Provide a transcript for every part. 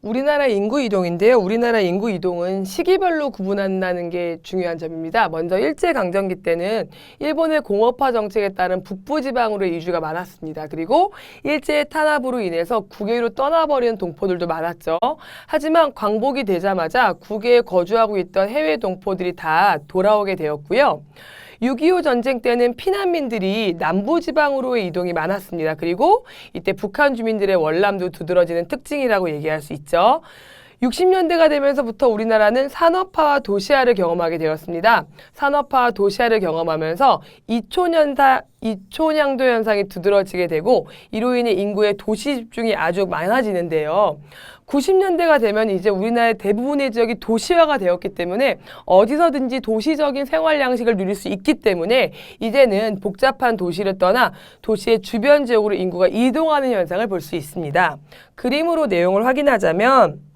우리나라 인구 이동인데요. 우리나라 인구 이동은 시기별로 구분한다는 게 중요한 점입니다. 먼저 일제강점기 때는 일본의 공업화 정책에 따른 북부지방으로의 이주가 많았습니다. 그리고 일제의 탄압으로 인해서 국외로 떠나버리는 동포들도 많았죠. 하지만 광복이 되자마자 국외에 거주하고 있던 해외 동포들이 다 돌아오게 되었고요. 6.25 전쟁 때는 피난민들이 남부지방으로의 이동이 많았습니다. 그리고 이때 북한 주민들의 월남도 두드러지는 특징이라고 얘기할 수 있죠. 60년대가 되면서부터 우리나라는 산업화와 도시화를 경험하게 되었습니다. 산업화와 도시화를 경험하면서 이촌양도 현상이 두드러지게 되고 이로 인해 인구의 도시 집중이 아주 많아지는데요. 90년대가 되면 이제 우리나라의 대부분의 지역이 도시화가 되었기 때문에 어디서든지 도시적인 생활 양식을 누릴 수 있기 때문에 이제는 복잡한 도시를 떠나 도시의 주변 지역으로 인구가 이동하는 현상을 볼 수 있습니다. 그림으로 내용을 확인하자면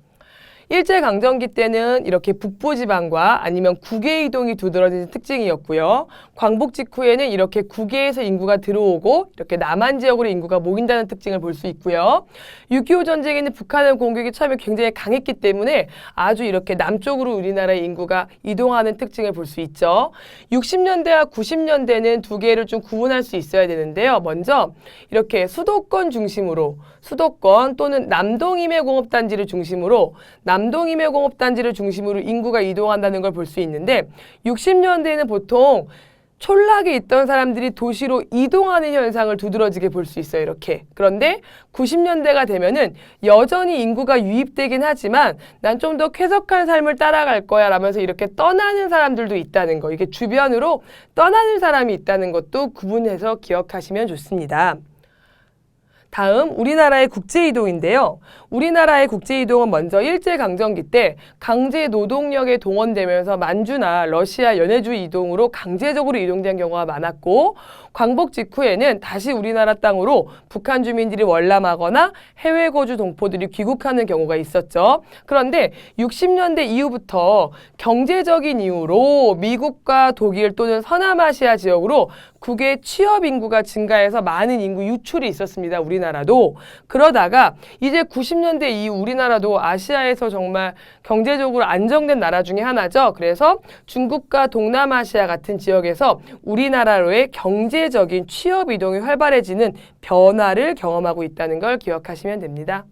일제강점기 때는 이렇게 북부지방과 아니면 국외 이동이 두드러지는 특징이었고요. 광복 직후에는 이렇게 국외에서 인구가 들어오고 이렇게 남한 지역으로 인구가 모인다는 특징을 볼 수 있고요. 6.25 전쟁에는 북한의 공격이 처음에 굉장히 강했기 때문에 아주 이렇게 남쪽으로 우리나라의 인구가 이동하는 특징을 볼 수 있죠. 60년대와 90년대는 두 개를 좀 구분할 수 있어야 되는데요. 먼저 이렇게 수도권 중심으로 수도권 또는 남동임해공업단지를 중심으로 남동임해공업단지를 중심으로 인구가 이동한다는 걸 볼 수 있는데 60년대에는 보통 촌락에 있던 사람들이 도시로 이동하는 현상을 두드러지게 볼 수 있어요. 이렇게. 그런데 90년대가 되면은 여전히 인구가 유입되긴 하지만 난 좀 더 쾌적한 삶을 따라갈 거야 라면서 이렇게 떠나는 사람들도 있다는 거. 이게 주변으로 떠나는 사람이 있다는 것도 구분해서 기억하시면 좋습니다. 다음 우리나라의 국제이동인데요. 우리나라의 국제이동은 먼저 일제강점기 때 강제 노동력에 동원되면서 만주나 러시아 연해주 이동으로 강제적으로 이동된 경우가 많았고 광복 직후에는 다시 우리나라 땅으로 북한 주민들이 월남하거나 해외 거주 동포들이 귀국하는 경우가 있었죠. 그런데 60년대 이후부터 경제적인 이유로 미국과 독일 또는 서남아시아 지역으로 국외 취업 인구가 증가해서 많은 인구 유출이 있었습니다. 우리나라도. 그러다가 이제 90년대 이후 우리나라도 아시아에서 정말 경제적으로 안정된 나라 중에 하나죠. 그래서 중국과 동남아시아 같은 지역에서 우리나라로의 경제적인 취업 이동이 활발해지는 변화를 경험하고 있다는 걸 기억하시면 됩니다.